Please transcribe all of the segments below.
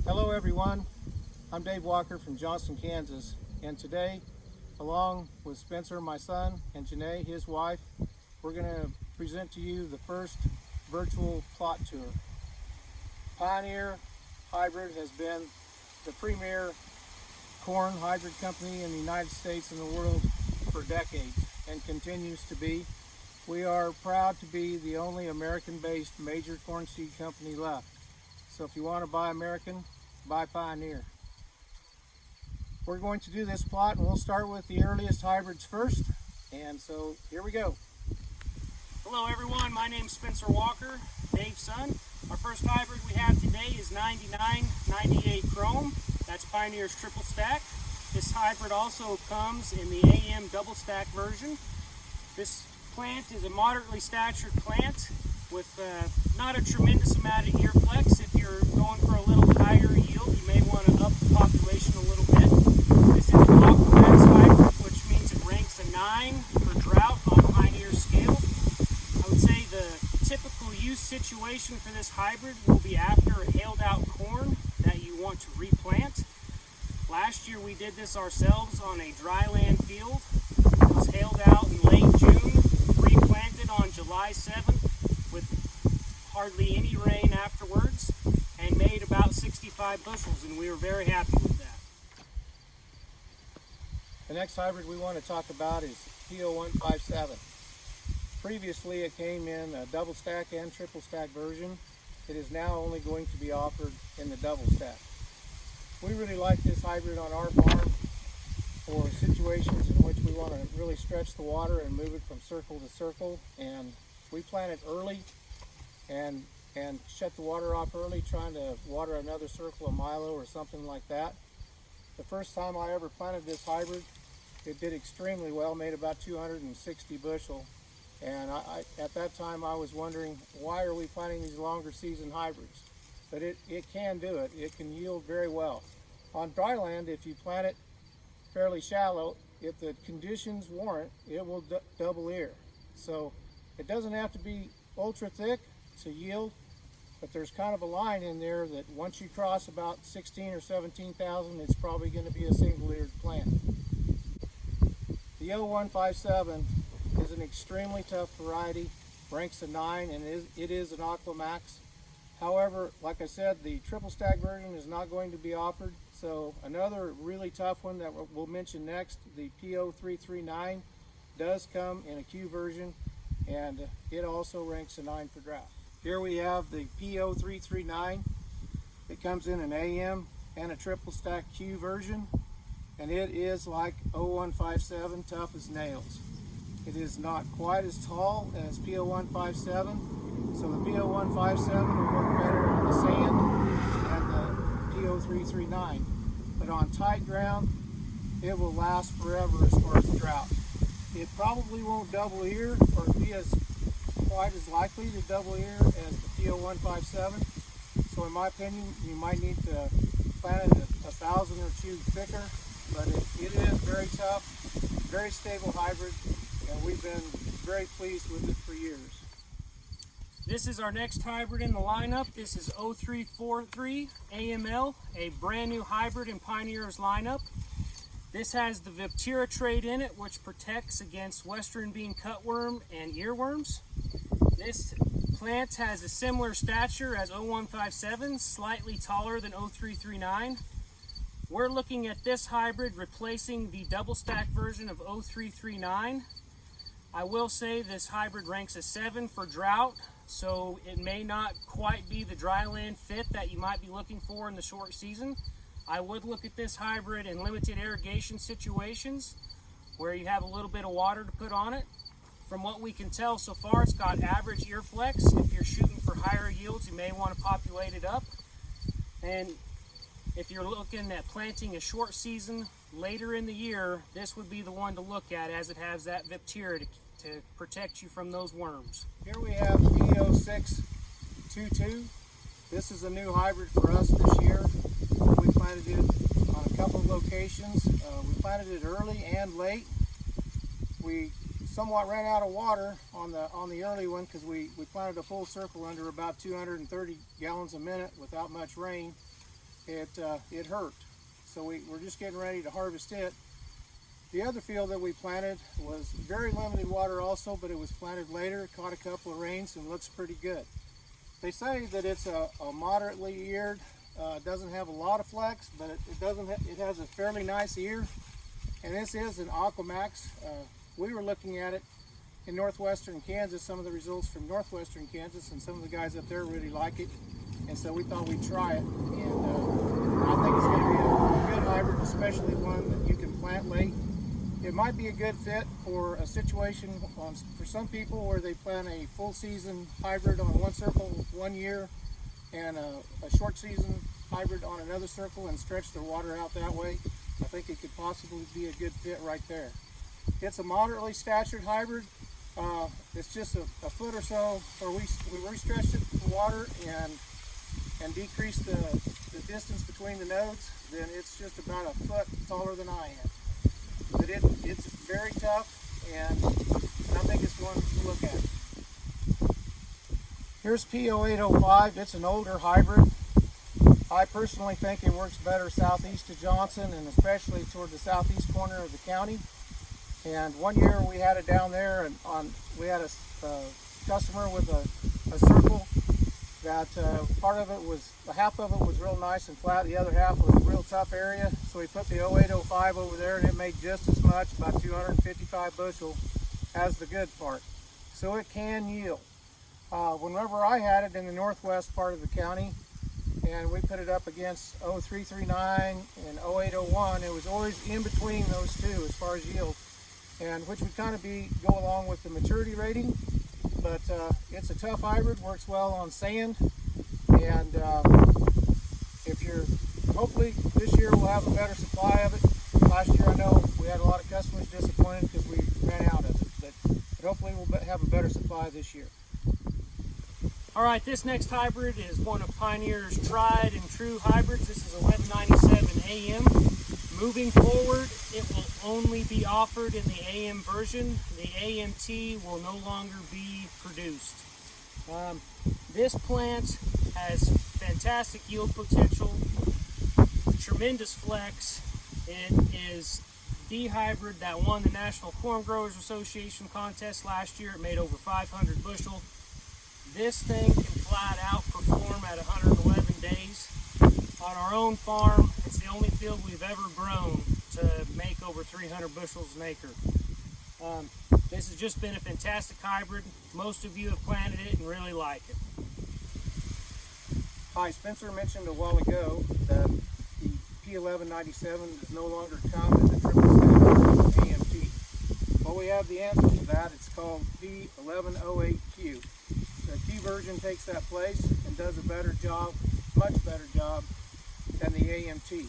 Hello everyone, I'm Dave Walker from Johnston, Kansas, and today, along with Spencer, my son, and Janae, his wife, we're going to present to you the first virtual plot tour. Pioneer Hybrid has been the premier corn hybrid company in the United States and the world for decades and continues to be. We are proud to be the only American-based major corn seed company left. So if you want to buy American, buy Pioneer. We're going to do this plot and we'll start with the earliest hybrids first. And so here we go. Hello everyone, my name's Spencer Walker, Dave's son. Our first hybrid we have today is 9998 Chrome. That's Pioneer's triple stack. This hybrid also comes in the AM double stack version. This plant is a moderately statured plant with not a tremendous amount of ear flex. If you're going for a little higher yield, you may want to up the population a little bit. This is an Aquamax hybrid, which means it ranks a 9 for drought on Pioneer's scale. I would say the typical use situation for this hybrid will be after a hailed out corn that you want to replant. Last year we did this ourselves on a dry land field. It was hailed out in late June, replanted on July 7th with hardly any rain afterwards, and made about 65 bushels, and we were very happy with that. The next hybrid we want to talk about is P0157. Previously it came in a double stack and triple stack version. It is now only going to be offered in the double stack. We really like this hybrid on our farm for situations in which we want to really stretch the water and move it from circle to circle, and we plant it early and shut the water off early, trying to water another circle of Milo or something like that. The first time I ever planted this hybrid, it did extremely well, made about 260 bushel, and at that time I was wondering, why are we planting these longer season hybrids? But it can do it. It can yield very well. On dry land, if you plant it fairly shallow, if the conditions warrant, it will double ear. So it doesn't have to be ultra thick to yield, but there's kind of a line in there that once you cross about 16 or 17,000, it's probably going to be a single-eared plant. The 0157 is an extremely tough variety, ranks a 9, and it is an Aquamax. However, like I said, the triple stack version is not going to be offered. So another really tough one that we'll mention next, the P0339, does come in a Q version, and it also ranks a 9 for drought. Here we have the P0339. It comes in an AM and a triple stack Q version, and it is like 0157, tough as nails. It is not quite as tall as P0157, so the P0157 will work better on the sand than the P0339. But on tight ground, it will last forever as far as drought. It probably won't double ear or be quite as likely to double ear as the P0157. So in my opinion, you might need to plant it 1,000 or 2 thicker, but it is very tough, very stable hybrid, and we've been very pleased with it for years. This is our next hybrid in the lineup. This is 0343 AML, a brand new hybrid in Pioneer's lineup. This has the Viptera trait in it, which protects against western bean cutworm and earworms. This plant has a similar stature as 0157, slightly taller than 0339. We're looking at this hybrid replacing the double stack version of 0339. I will say this hybrid ranks a 7 for drought, so it may not quite be the dry land fit that you might be looking for in the short season. I would look at this hybrid in limited irrigation situations where you have a little bit of water to put on it. From what we can tell so far, it's got average ear flex. If you're shooting for higher yields, you may want to populate it up. And if you're looking at planting a short season later in the year, this would be the one to look at, as it has that Viptera to protect you from those worms. Here we have P0622. This is a new hybrid for us this year. We planted it on a couple of locations. We planted it early and late. We somewhat ran out of water on the early one because we planted a full circle under about 230 gallons a minute without much rain. it hurt. So we're just getting ready to harvest it. The other field that we planted was very limited water also, but it was planted later, caught a couple of rains, and looks pretty good. They say that it's a moderately eared, doesn't have a lot of flex, but it has a fairly nice ear. And this is an Aquamax. We were looking at it in northwestern Kansas, some of the results from northwestern Kansas, and some of the guys up there really like it. And so we thought we'd try it. And I think it's going to be a good hybrid, especially one that you can plant late. It might be a good fit for a situation for some people where they plant a full season hybrid on one circle 1 year and a short season hybrid on another circle and stretch their water out that way. I think it could possibly be a good fit right there. It's a moderately statured hybrid. It's just a foot or so, or we re-stretched it for water and decreased the distance between the nodes. Then it's just about a foot taller than I am. But it's very tough, and I think it's one to look at. Here's P0805. It's an older hybrid. I personally think it works better southeast of Johnson, and especially toward the southeast corner of the county. And one year we had it down there, and we had a customer with a circle that half of it was real nice and flat, the other half was a real tough area. So we put the 0805 over there, and it made just as much, about 255 bushel, as the good part. So it can yield. Whenever I had it in the northwest part of the county, and we put it up against 0339 and 0801, it was always in between those two as far as yield, and which would kind of go along with the maturity rating. But it's a tough hybrid, works well on sand, and hopefully this year we'll have a better supply of it. Last year I know we had a lot of customers disappointed because we ran out of it, but hopefully we'll have a better supply this year. All right, this next hybrid is one of Pioneer's tried and true hybrids. This is 1197 AM. Moving forward, it will only be offered in the AM version. The AMT will no longer be produced. This plant has fantastic yield potential, tremendous flex. It is the hybrid that won the National Corn Growers Association contest last year. It made over 500 bushel. This thing can flat out perform at 111 days. On our own farm, it's the only field we've ever grown to make over 300 bushels an acre. This has just been a fantastic hybrid. Most of you have planted it and really like it. Hi, Spencer mentioned a while ago that the P1197 is no longer come in the triple stack AMT. Well, we have the answer to that. It's called P1108Q. The Q version takes that place and does a better job, much better job than the AMT.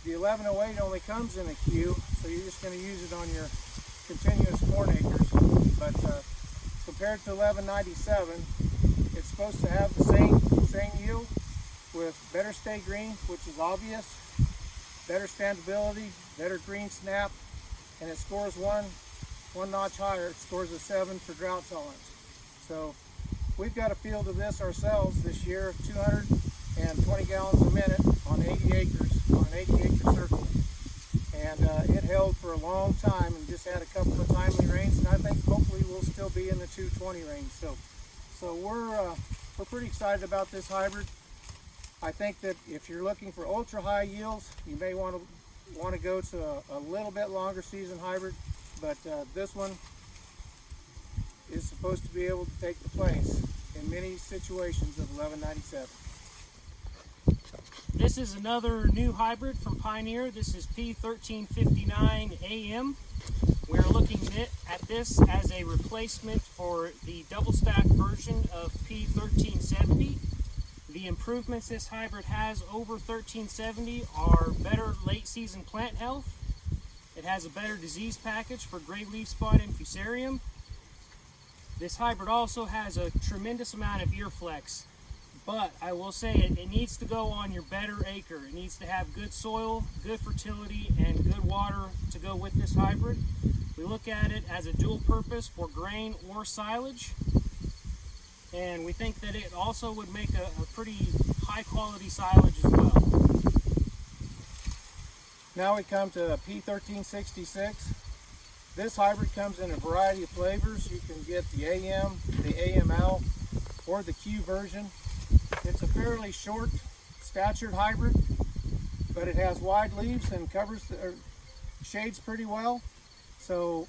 The 1108 only comes in a Q, so you're just going to use it on your continuous corn acres. But compared to 1197, it's supposed to have the same yield with better stay green, which is obvious, better standability, better green snap, and it scores one notch higher. It scores a 7 for drought tolerance. So we've got a field of this ourselves this year of 220 gallons a minute on 80 acres, on an 80-acre circle. And it held for a long time and just had a couple of timely rains, and I think hopefully we'll still be in the 220 range. So we're pretty excited about this hybrid. I think that if you're looking for ultra high yields, you may want to go to a little bit longer season hybrid, but this one is supposed to be able to take the place in many situations of 1197. This is another new hybrid from Pioneer. This is P1359 AM. We're looking at this as a replacement for the double stack version of P1370. The improvements this hybrid has over 1370 are better late season plant health. It has a better disease package for gray leaf spot and fusarium. This hybrid also has a tremendous amount of ear flex, but I will say it needs to go on your better acre. It needs to have good soil, good fertility, and good water to go with this hybrid. We look at it as a dual purpose for grain or silage, and we think that it also would make a pretty high quality silage as well. Now we come to P1366. This hybrid comes in a variety of flavors. You can get the AM, the AML, or the Q version. It's a fairly short statured hybrid, but it has wide leaves and shades pretty well. So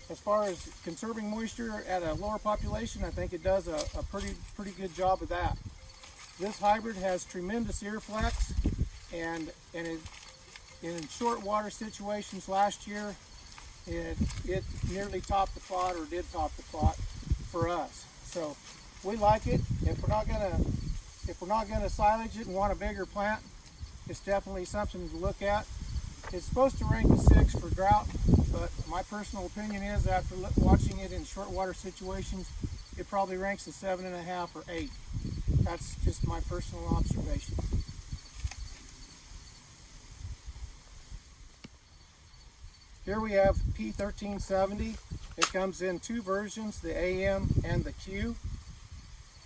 as far as conserving moisture at a lower population, I think it does a pretty good job of that. This hybrid has tremendous ear flex, and in short water situations last year, it nearly topped the plot, or did top the plot for us. So we like it. If we're not gonna silage it and want a bigger plant, it's definitely something to look at. It's supposed to rank a 6 for drought, but my personal opinion is, after watching it in short water situations, it probably ranks a 7.5 or 8. That's just my personal observation. Here we have P1370. It comes in two versions, the AM and the Q.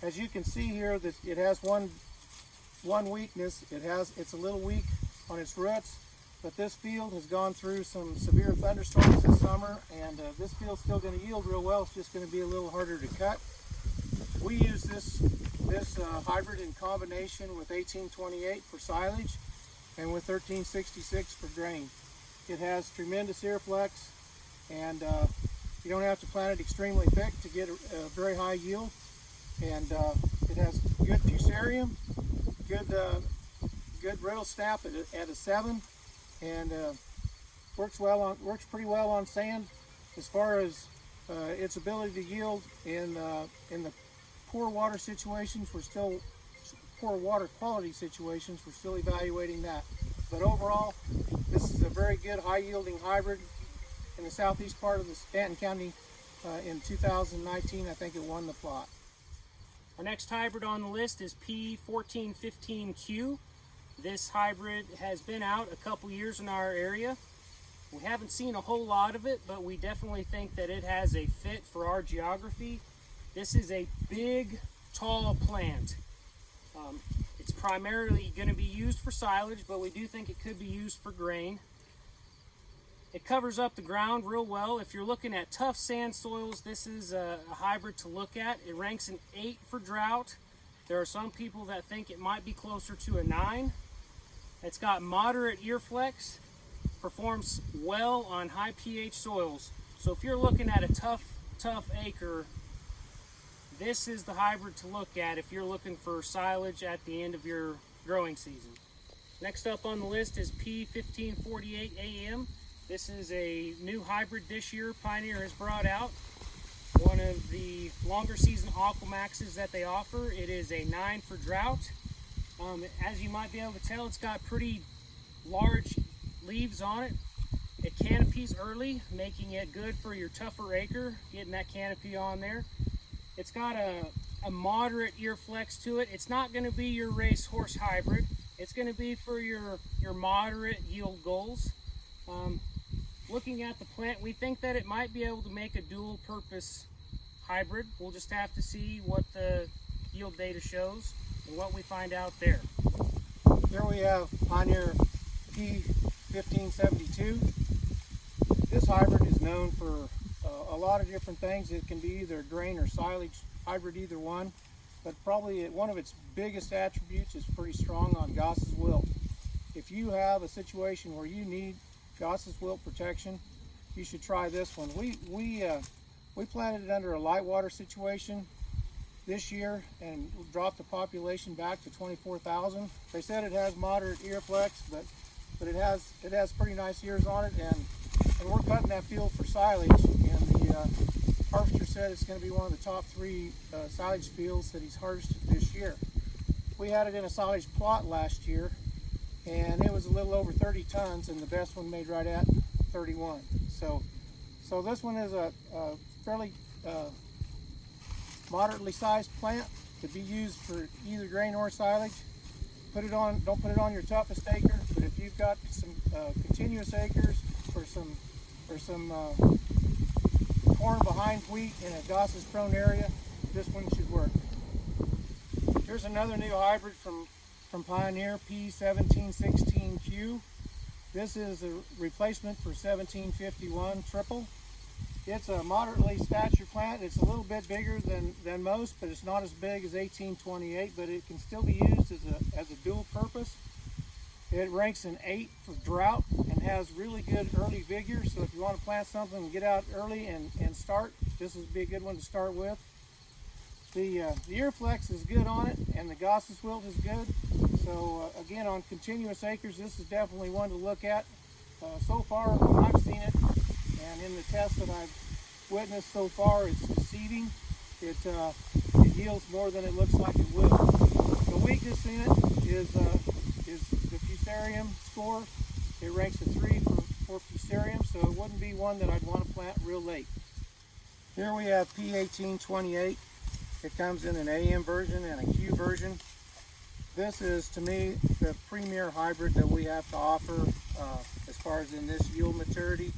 As you can see here, that it has one weakness. It's a little weak on its roots, but this field has gone through some severe thunderstorms this summer, and this field's still going to yield real well. It's just going to be a little harder to cut. We use this hybrid in combination with 1828 for silage and with 1366 for grain. It has tremendous ear flex, and you don't have to plant it extremely thick to get a very high yield. And it has good fusarium, good brittle snap at a 7, and works pretty well on sand. As far as its ability to yield in the poor water situations, poor water quality situations, we're still evaluating that. But overall, this is a very good high-yielding hybrid. In the southeast part of the Stanton County in 2019, I think it won the plot. Our next hybrid on the list is P1415Q. This hybrid has been out a couple years in our area. We haven't seen a whole lot of it, but we definitely think that it has a fit for our geography. This is a big, tall plant. It's primarily going to be used for silage, but we do think it could be used for grain. It covers up the ground real well. If you're looking at tough sand soils, this is a hybrid to look at. It ranks an 8 for drought. There are some people that think it might be closer to a 9. It's got moderate ear flex, performs well on high pH soils. So if you're looking at a tough acre, this is the hybrid to look at if you're looking for silage at the end of your growing season. Next up on the list is P1548 AM. This is a new hybrid this year Pioneer has brought out. One of the longer season Aquamaxes that they offer. It is a 9 for drought. As you might be able to tell, it's got pretty large leaves on it. It canopies early, making it good for your tougher acre, getting that canopy on there. It's got a moderate ear flex to it. It's not going to be your racehorse hybrid. It's going to be for your moderate yield goals. Looking at the plant, we think that it might be able to make a dual purpose hybrid. We'll just have to see what the yield data shows and what we find out there. Here we have Pioneer P1572. This hybrid is known for a lot of different things. It can be either grain or silage hybrid, either one, but probably one of its biggest attributes is pretty strong on Goss's wilt. If you have a situation where you need Goss's wilt protection, you should try this one. We planted it under a light water situation this year and dropped the population back to 24,000. They said it has moderate ear flex, but it has pretty nice ears on it, and we're cutting that field for silage, and the harvester said it's going to be one of the top 3 silage fields that he's harvested this year. We had it in a silage plot last year, and it was a little over 30 tons, and the best one made right at 31. So this one is a fairly moderately sized plant to be used for either grain or silage. Don't put it on your toughest acre, but if you've got some continuous acres or some corn behind wheat in a Goss's prone area, this one should work. Here's another new hybrid from Pioneer, P1716Q. This is a replacement for 1751 triple. It's a moderately stature plant. It's a little bit bigger than most, but it's not as big as 1828, but it can still be used as a dual purpose. It ranks an 8 for drought and has really good early vigor. So if you want to plant something and get out early and start, this would be a good one to start with. The Earflex is good on it, and the Goss's Wilt is good. So again, on continuous acres, this is definitely one to look at. So far, when I've seen it, and in the tests that I've witnessed so far, it's deceiving. It yields more than it looks like it will. The weakness in it is the Fusarium score. It ranks a 3 for Fusarium, so it wouldn't be one that I'd want to plant real late. Here we have P1828. It comes in an AM version and a Q version. This is, to me, the premier hybrid that we have to offer as far as in this yield maturity.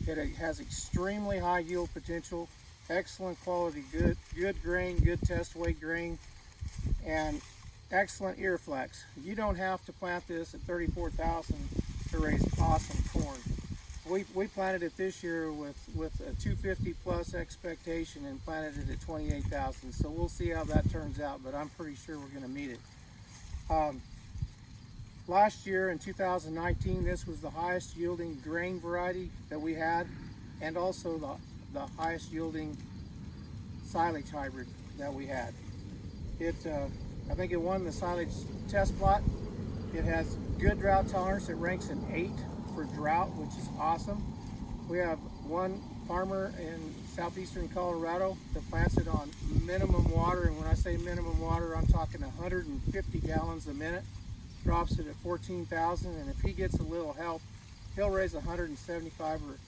It has extremely high yield potential, excellent quality, good grain, good test weight grain, and excellent ear flex. You don't have to plant this at 34,000 to raise awesome corn. We planted it this year with a 250 plus expectation and planted it at 28,000. So we'll see how that turns out, but I'm pretty sure we're going to meet it. Last year in 2019, this was the highest yielding grain variety that we had, and also the highest yielding silage hybrid that we had. I think it won the silage test plot. It has good drought tolerance. It ranks an 8 for drought, which is awesome. We have one farmer in southeastern Colorado that plants it on minimum water, and when I say minimum water, I'm talking 150 gallons a minute. Drops it at 14,000, and if he gets a little help, he'll raise 175 or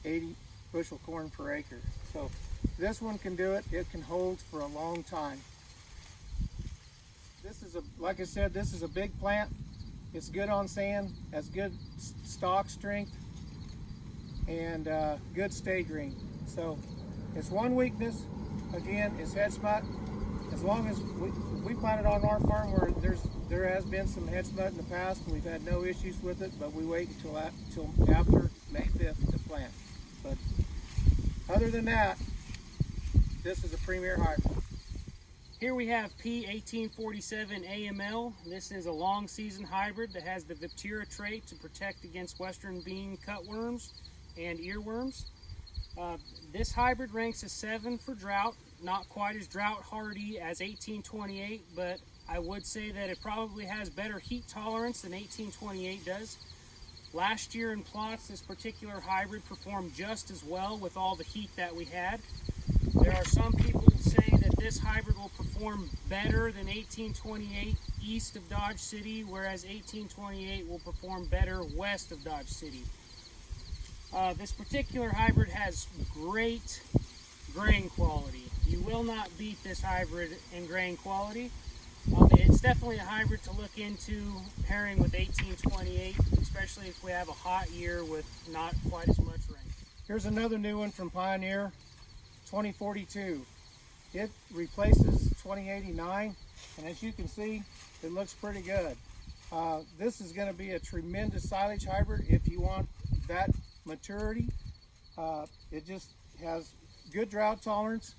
80 bushel corn per acre. So this one can do it. It can hold for a long time. This is like I said, this is a big plant. It's good on sand, has good stalk strength, and good stay green. So its one weakness, again, is head smut. As long as we planted on our farm where there has been some head smut in the past, and we've had no issues with it, but we wait until after May 5th to plant. But other than that, this is a premier hybrid. Here we have P1847 AML. This is a long season hybrid that has the Viptera trait to protect against western bean cutworms and earworms. This hybrid ranks a 7 for drought, not quite as drought hardy as 1828, but I would say that it probably has better heat tolerance than 1828 does. Last year in plots, this particular hybrid performed just as well with all the heat that we had. There are some people who say that this hybrid will perform better than 1828 east of Dodge City, whereas 1828 will perform better west of Dodge City. This particular hybrid has great grain quality. You will not beat this hybrid in grain quality. It's definitely a hybrid to look into pairing with 1828, especially if we have a hot year with not quite as much rain. Here's another new one from Pioneer, 2042. It replaces 2089, and as you can see, it looks pretty good. This is going to be a tremendous silage hybrid if you want that maturity. It just has good drought tolerance.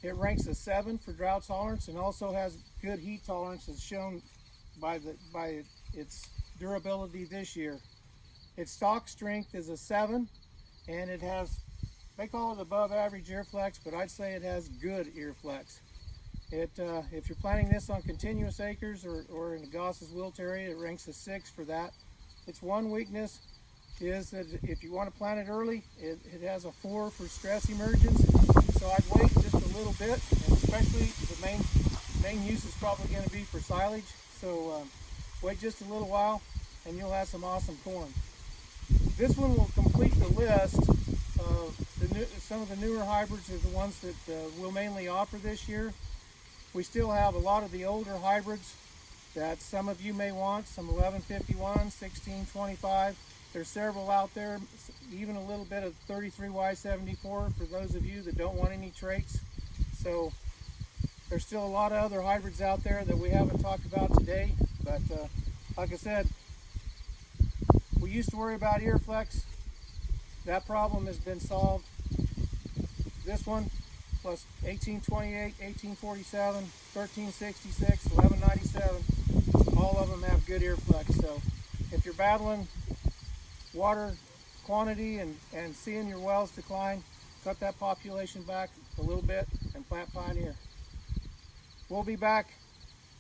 It ranks a 7 for drought tolerance, and also has good heat tolerance as shown by its durability this year. Its stalk strength is a 7, and it has, they call it above average ear flex, but I'd say it has good ear flex. If you're planting this on continuous acres or in the Goss's Wilt area, it ranks a 6 for that. Its one weakness is that if you want to plant it early, it has a 4 for stress emergence. So I'd wait just a little bit, and especially the main use is probably going to be for silage. So wait just a little while, and you'll have some awesome corn. This one will complete the list of some of the newer hybrids are the ones that we'll mainly offer this year. We still have a lot of the older hybrids that some of you may want, some 1151, 1625. There's several out there, even a little bit of 33Y74 for those of you that don't want any traits. So there's still a lot of other hybrids out there that we haven't talked about today, but like I said, we used to worry about ear flex, that problem has been solved. This one, plus 1828, 1847, 1366, 1197, all of them have good ear flex. So if you're battling water quantity and seeing your wells decline, cut that population back a little bit and plant Pioneer. We'll be back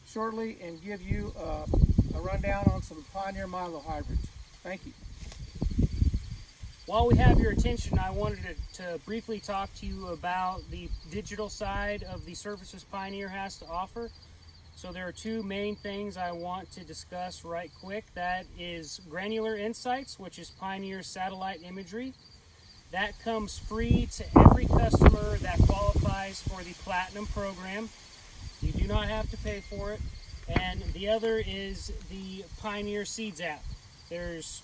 shortly and give you a rundown on some Pioneer Milo hybrids. Thank you. While we have your attention, I wanted to briefly talk to you about the digital side of the services Pioneer has to offer. So there are two main things I want to discuss right quick. That is Granular Insights, which is Pioneer's satellite imagery. That comes free to every customer that qualifies for the Platinum program. You do not have to pay for it. And the other is the Pioneer Seeds app. There's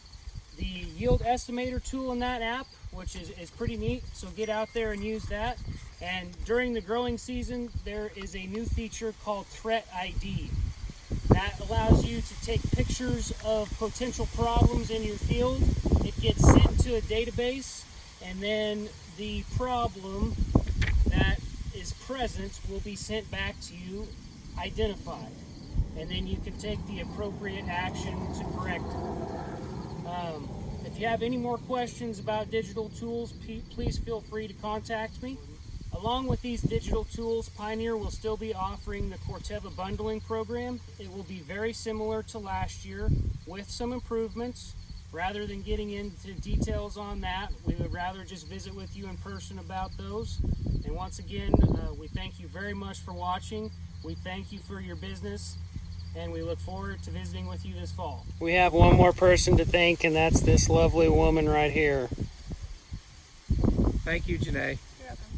the yield estimator tool in that app, which is pretty neat, so get out there and use that. And during the growing season, there is a new feature called Threat ID. That allows you to take pictures of potential problems in your field. It gets sent to a database, and then the problem that is present will be sent back to you identified. And then you can take the appropriate action to correct it. If you have any more questions about digital tools, please feel free to contact me. Along with these digital tools, Pioneer will still be offering the Corteva bundling program. It will be very similar to last year with some improvements. Rather than getting into details on that, we would rather just visit with you in person about those. And once again, we thank you very much for watching. We thank you for your business, and we look forward to visiting with you this fall. We have one more person to thank, and that's this lovely woman right here. Thank you, Janae. You're welcome.